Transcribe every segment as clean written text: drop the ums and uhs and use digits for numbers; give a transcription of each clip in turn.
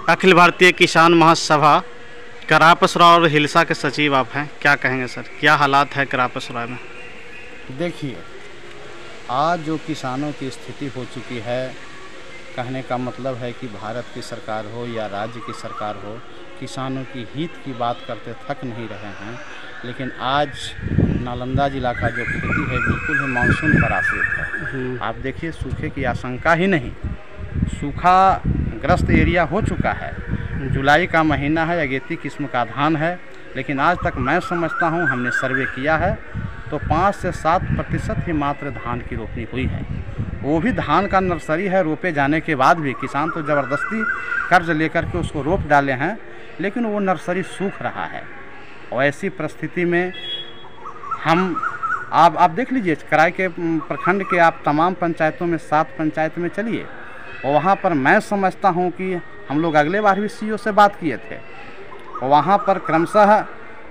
अखिल भारतीय किसान महासभा करापसराय और हिलसा के सचिव आप हैं, क्या कहेंगे सर, क्या हालात है करापसराय में? देखिए, आज जो किसानों की स्थिति हो चुकी है, कहने का मतलब है कि भारत की सरकार हो या राज्य की सरकार हो, किसानों की हित की बात करते थक नहीं रहे हैं। लेकिन आज नालंदा जिला का जो खेती है बिल्कुल ही मानसून पर आश्रित है। आप देखिए, सूखे की आशंका ही नहीं, सूखा ग्रस्त एरिया हो चुका है। जुलाई का महीना है, अगेती किस्म का धान है, लेकिन आज तक मैं समझता हूँ, हमने सर्वे किया है तो 5 से 7% ही मात्र धान की रोपनी हुई है। वो भी धान का नर्सरी है, रोपे जाने के बाद भी किसान तो ज़बरदस्ती कर्ज लेकर के उसको रोप डाले हैं, लेकिन वो नर्सरी सूख रहा है। और ऐसी परिस्थिति में हम आप देख लीजिए, कराई के प्रखंड के आप तमाम पंचायतों में 7 पंचायत में चलिए, और वहाँ पर मैं समझता हूँ कि हम लोग अगले बार भी सीईओ से बात किए थे, और वहाँ पर क्रमशः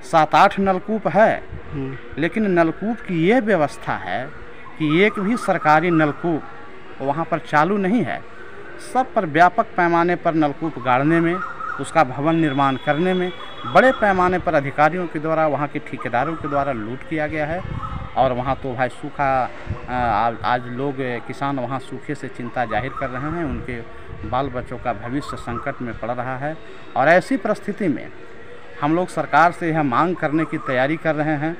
7-8 नलकूप है, लेकिन नलकूप की ये व्यवस्था है कि एक भी सरकारी नलकूप वहाँ पर चालू नहीं है। सब पर व्यापक पैमाने पर नलकूप गाड़ने में, उसका भवन निर्माण करने में बड़े पैमाने पर अधिकारियों के द्वारा, वहाँ के ठेकेदारों के द्वारा लूट किया गया है। और वहाँ तो भाई सूखा, आज लोग किसान वहाँ सूखे से चिंता जाहिर कर रहे हैं, उनके बाल बच्चों का भविष्य संकट में पड़ रहा है। और ऐसी परिस्थिति में हम लोग सरकार से यह मांग करने की तैयारी कर रहे हैं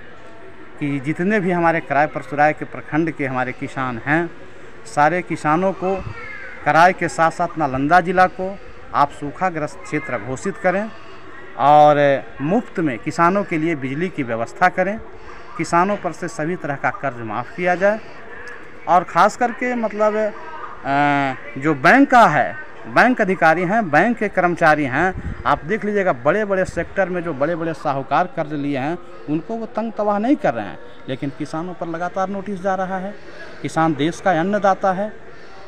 कि जितने भी हमारे करापसराय के प्रखंड के हमारे किसान हैं, सारे किसानों को, कराई के साथ साथ नालंदा जिला को आप सूखाग्रस्त क्षेत्र घोषित करें और मुफ्त में किसानों के लिए बिजली की व्यवस्था करें। किसानों पर से सभी तरह का कर्ज माफ़ किया जाए, और ख़ास करके मतलब जो बैंक का है, बैंक अधिकारी हैं, बैंक के कर्मचारी हैं, आप देख लीजिएगा बड़े बड़े सेक्टर में जो बड़े बड़े साहूकार कर्ज लिए हैं, उनको वो तंग तबाह नहीं कर रहे हैं, लेकिन किसानों पर लगातार नोटिस जा रहा है। किसान देश का अन्नदाता है,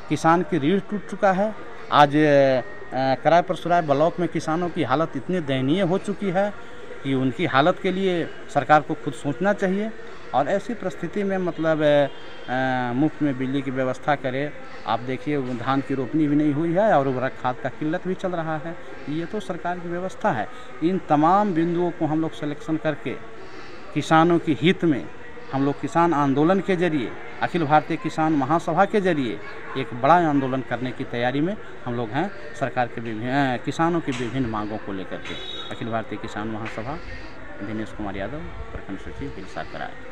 किसान की रीढ़ टूट चुका है। आज करापसराय ब्लॉक में किसानों की हालत इतनी दयनीय हो चुकी है कि उनकी हालत के लिए सरकार को खुद सोचना चाहिए। और ऐसी परिस्थिति में मतलब मुफ्त में बिजली की व्यवस्था करे। आप देखिए, धान की रोपनी भी नहीं हुई है और उर्वरक खाद का किल्लत भी चल रहा है। ये तो सरकार की व्यवस्था है। इन तमाम बिंदुओं को हम लोग सिलेक्शन करके किसानों की हित में हम लोग किसान आंदोलन के जरिए, अखिल भारतीय किसान महासभा के जरिए एक बड़ा आंदोलन करने की तैयारी में हम लोग हैं। सरकार के विभिन्न किसानों की विभिन्न मांगों को लेकर के अखिल भारतीय किसान महासभा, दिनेश कुमार यादव, प्रखंड सचिव, हिलसा कराए।